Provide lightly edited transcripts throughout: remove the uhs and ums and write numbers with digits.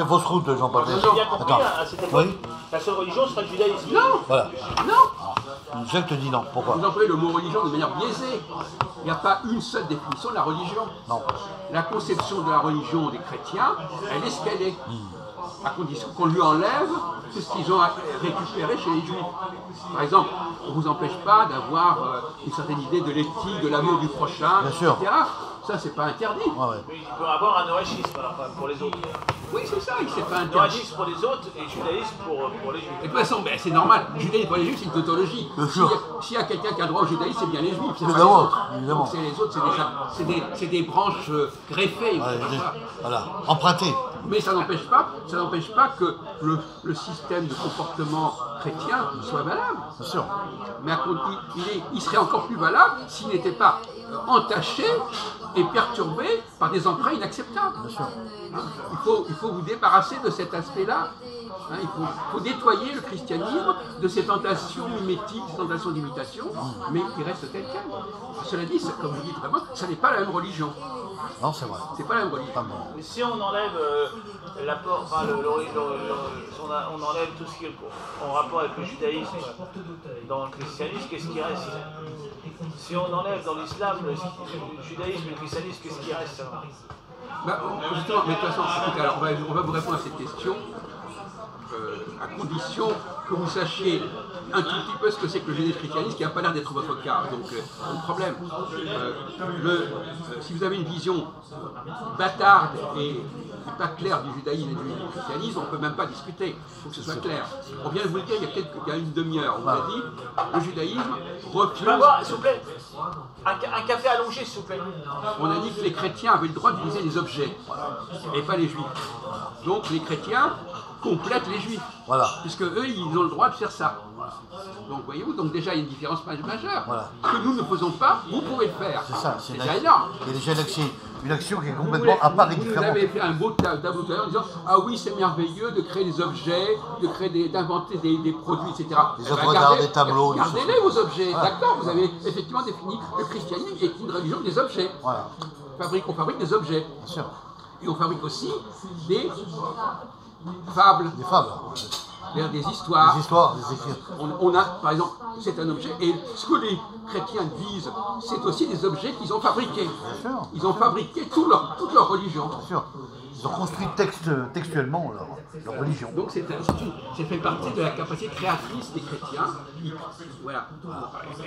fait fausse route, Jean-Patrick. J'ai bien compris, Attends. à cette époque, Oui. la seule religion serait le judaïsme. Non. Voilà. Non. Une seule te dit non. Pourquoi? Vous employez le mot religion de manière biaisée. Il n'y a pas une seule définition de la religion. Non. La conception de la religion des chrétiens, elle est ce qu'elle est. À condition qu'on lui enlève tout ce qu'ils ont récupéré chez les juifs. Par exemple, on ne vous empêche pas d'avoir une certaine idée de l'éthique, de l'amour du prochain, Bien sûr. etc. Ça, c'est pas interdit. Ouais, ouais. Mais il peut avoir un noachisme alors, quand même, pour les autres. Oui, c'est ça, c'est pas interdit. Noachisme pour les autres et judaïsme pour les juifs. Et de toute façon, ben, c'est normal. Le judaïsme pour les juifs, c'est une tautologie. Bien S'il y a- sûr. S'il y a quelqu'un qui a droit au judaïsme, c'est bien les juifs. C'est pas les Évidemment, autres. évidemment. Donc c'est les autres, c'est des branches greffées. Ouais, voilà. voilà. Emprunté. Mais ça n'empêche pas que le système de comportement chrétien soit valable. Bien sûr. Mais il serait encore plus valable s'il n'était pas entaché et perturbé par des emprunts inacceptables. Bien sûr. Il faut vous débarrasser de cet aspect-là. Hein, il faut nettoyer le christianisme de ces tentations mimétiques, ces tentations d'imitation, mais qui restent telles quelles. Cela dit, comme vous dites vraiment, ça n'est pas la même religion. Non, c'est vrai. C'est pas la même religion. Pas bon. Mais si on enlève l'apport, enfin, si on enlève tout ce qui est en rapport avec le judaïsme dans le christianisme, qu'est-ce qui reste? Si on enlève dans l'islam le judaïsme et le christianisme, qu'est-ce qui reste alors? Bah, justement, mais de toute façon, écoutez, alors, on va vous répondre à cette question à condition que vous sachiez un tout petit peu ce que c'est que le judéo-christianisme, qui n'a pas l'air d'être votre cas. Donc, pas de problème. Si vous avez une vision bâtarde et pas claire du judaïsme et du christianisme, on ne peut même pas discuter. Il faut que ce soit clair. On vient de vous le dire il y a une demi-heure. On vous a dit le judaïsme refuse. Je peux avoir, s'il vous plaît, un café allongé, s'il vous plaît. On a dit que les chrétiens avaient le droit d'utiliser les objets et pas les juifs. Donc les chrétiens complètent les juifs. Voilà. Puisque eux, ils ont le droit de faire ça. Donc voyez-vous, donc déjà il y a une différence majeure. Voilà. Ce que nous ne faisons pas, vous pouvez le faire. C'est ça. C'est déjà énorme. Il y a déjà une action qui est complètement à part et Vous différente. avez fait un beau tableau tout à l'heure en disant ah oui, c'est merveilleux de créer des objets, d'inventer des produits, etc. Des œuvres d'art, des tableaux, des Gardez-les choses. vos objets. Voilà. D'accord, vous avez effectivement défini le christianisme est une religion des objets. Voilà. On fabrique des objets. Bien sûr. Et on fabrique aussi des fables, Des fables. des histoires. Des histoires, des écrits. On a, par exemple, c'est un objet, et ce que les chrétiens disent, c'est aussi des objets qu'ils ont fabriqués. Bien sûr. Ils ont fabriqué toute leur religion. Bien sûr. Ils ont construit textuellement leur religion. Donc c'est fait partie de la capacité créatrice des chrétiens. Voilà.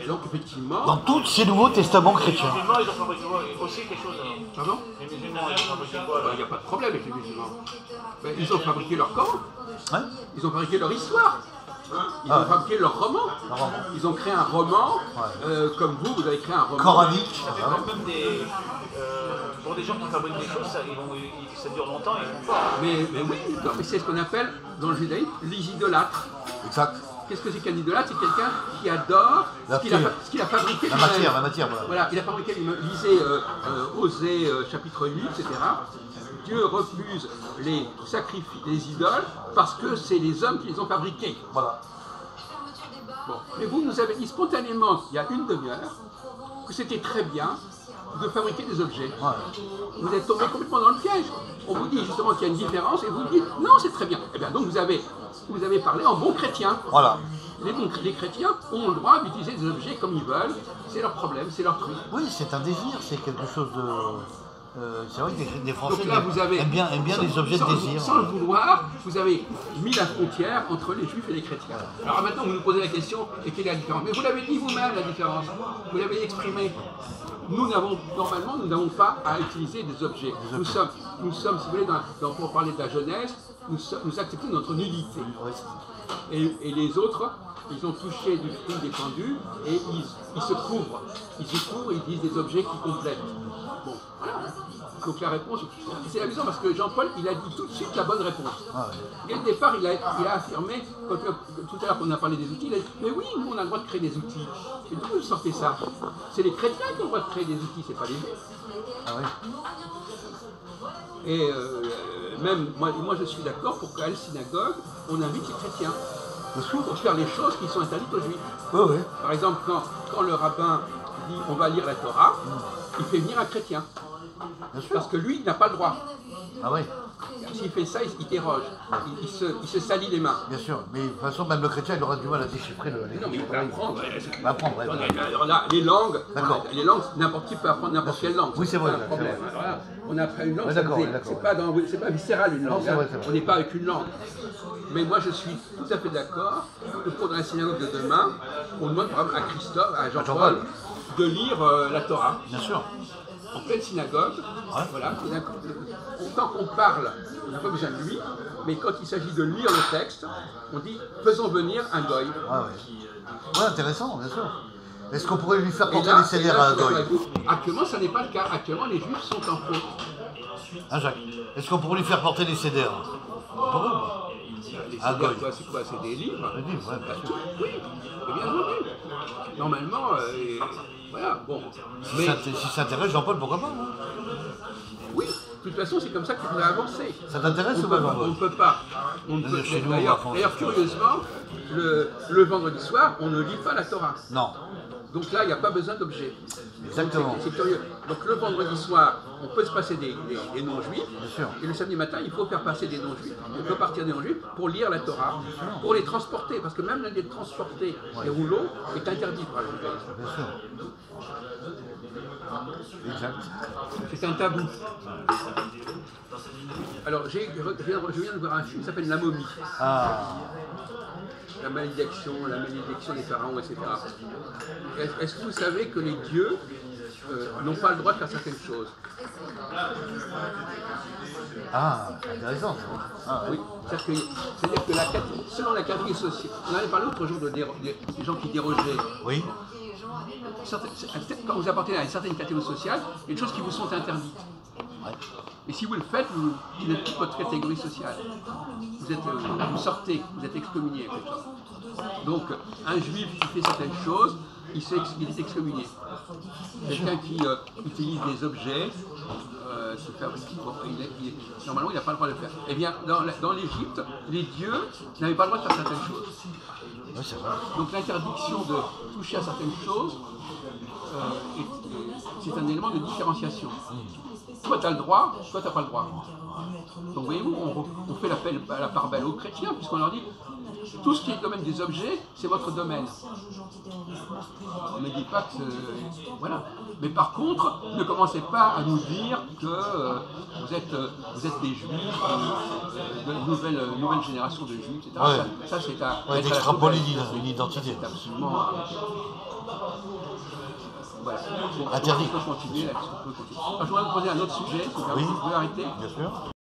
Et donc effectivement... Dans tous ces nouveaux testaments chrétiens. Les musulmans, ils ont fabriqué aussi quelque chose alors. Pardon? Les musulmans, ils ont fabriqué quoi alors? Il n'y a pas de problème avec les musulmans. Ben, ils ont fabriqué leur corps, Ouais. ils ont fabriqué leur histoire. Ils Ah ont ouais. fabriqué leur roman. Leur roman. Ils ont créé un roman, comme vous avez créé un roman. Coranique. Ça fait quand même pour des gens qui fabriquent des choses, ça dure longtemps, ils font fort. Mais oui, non, mais c'est ce qu'on appelle dans le judaïsme les idolâtres. Exact. Qu'est-ce que c'est qu'un idolâtre? C'est quelqu'un qui adore La ce qu'il a fabriqué La lui-même. matière, voilà. Voilà, il a fabriqué lui-même. Lisez Osée chapitre 8, etc. Dieu refuse les sacrifices des idoles parce que c'est les hommes qui les ont fabriqués. Voilà. Bon. Mais vous nous avez dit spontanément, il y a une demi-heure, que c'était très bien de fabriquer des objets. Ouais. Vous êtes tombé complètement dans le piège. On vous dit justement qu'il y a une différence et vous dites non, c'est très bien. Eh bien donc vous avez parlé en bon chrétien. Voilà. Les chrétiens ont le droit d'utiliser des objets comme ils veulent. C'est leur problème, c'est leur truc. Oui, c'est un désir, c'est quelque chose de... c'est vrai que les Français Donc là, vous avez, aiment bien les objets de désir. Sans le vouloir, vous avez mis la frontière entre les juifs et les chrétiens. Alors maintenant, vous nous posez la question, et quelle est la différence? Mais vous l'avez dit vous-même, la différence. Vous l'avez exprimé. Normalement, nous n'avons pas à utiliser des objets. Nous sommes, si vous voulez, pour parler de la jeunesse, nous acceptons notre nudité. Oui. Et les autres, ils ont touché du fruit défendu et ils se couvrent. Ils y couvrent et ils disent des objets qui complètent. Bon, voilà. Donc la réponse, c'est amusant parce que Jean-Paul, il a dit tout de suite la bonne réponse. Ah ouais. Dès le départ, il a affirmé, tout à l'heure qu'on a parlé des outils, il a dit, mais oui, nous on a le droit de créer des outils. Et d'où vous sortez ça? C'est les chrétiens qui ont le droit de créer des outils, c'est pas les juifs. Ah oui. Et même, moi je suis d'accord pour qu'à la synagogue, on invite les chrétiens pour faire les choses qui sont interdites aux juifs. Oui, oui. Par exemple, quand le rabbin dit on va lire la Torah, il fait venir un chrétien. Bien sûr. Parce que lui, il n'a pas le droit. Ah oui, S'il fait ça, il déroge. Il se salit les mains. bien sûr. Mais de toute façon, même le chrétien, il aura du mal à déchiffrer le. Non, mais il peut apprendre. Va apprendre, ouais. Alors là, les langues, D'accord. n'importe qui peut apprendre n'importe quelle langue. Oui, c'est vrai, pas un c'est problème. vrai. Alors là, on apprend une langue, Ouais, d'accord, c'est d'accord, c'est pas viscéral une langue. c'est vrai, hein. c'est vrai. On n'est pas avec une langue. Mais moi, je suis tout à fait d'accord que pour dans la synagogue de demain, on demande par exemple à Christophe, à Jean-Paul, Jean-Paul. de lire la Torah. Bien sûr. En pleine synagogue, voilà, tant qu'on parle, on n'a pas besoin de lui, mais quand il s'agit de lire le texte, on dit faisons venir un goy. Ah ouais. Ouais, intéressant, bien sûr. Est-ce qu'on pourrait lui faire Et porter là, les CDR à un goy? actuellement, ça n'est pas le cas. Actuellement, les juifs sont en faute. Hein, Jacques? Est-ce qu'on pourrait lui faire porter les CDR? Pour eux, quoi. Les Ah, CDR, goy. c'est quoi? C'est des livres. Des livres, ouais, bien sûr. Oui, et bien entendu. Normalement, voilà, bon. Mais Si ça intéresse Jean-Paul, pourquoi pas? Hein? oui, de toute façon, c'est comme ça qu'il faudrait avancer. Ça t'intéresse ou On pas, ne Jean-Paul? peut pas. On ne peut, Chez nous, on va d'ailleurs, prendre- d'ailleurs, curieusement, le vendredi soir, on ne lit pas la Torah. Non. Donc là, il n'y a pas besoin d'objet. Exactement. C'est curieux. Donc le vendredi soir, on peut se passer des non-juifs. Bien sûr. Et le samedi matin, il faut faire passer des non-juifs. On peut partir des non-juifs pour lire la Torah, pour les transporter. Parce que même les transporter, les rouleaux, est interdit par le judaïsme. Bien sûr. Exact. C'est un tabou. Alors, je viens de voir un film qui s'appelle La Momie. Ah. La malédiction des pharaons, etc. Est-ce que vous savez que les dieux n'ont pas le droit de faire certaines choses? Ah, intéressant ça. Ah, Oui, c'est-à-dire que selon la catégorie sociale, on avait parlé l'autre jour des gens qui dérogeaient. Oui. Quand vous appartenez à une certaine catégorie sociale, il y a des choses qui vous sont interdites. Ouais. Et si vous le faites, vous n'êtes plus votre catégorie sociale. Vous sortez, vous êtes excommunié. Quelque chose. Donc, un juif qui fait certaines choses, il est excommunié. Quelqu'un qui utilise des objets, normalement, il n'a pas le droit de le faire. Eh bien, dans l'Égypte, les dieux n'avaient pas le droit de faire certaines choses. Oui, c'est vrai. Donc, l'interdiction de toucher à certaines choses, c'est un élément de différenciation. Toi, tu as le droit, toi, tu n'as pas le droit. Donc, voyez-vous, on fait l'appel à la part belle aux chrétiens, puisqu'on leur dit tout ce qui est le domaine des objets, c'est votre domaine. On ne dit pas que. Voilà. Mais par contre, ne commencez pas à nous dire que vous êtes des juifs, de nouvelle génération de juifs, etc. Ouais. Ça c'est à. Ouais, d'extrapoler une identité. C'est absolument. Voilà. Bon, Interdit. on peut continuer là-dessus. Alors, je voudrais vous poser un autre sujet, si vous Oui. pouvez arrêter. Bien sûr.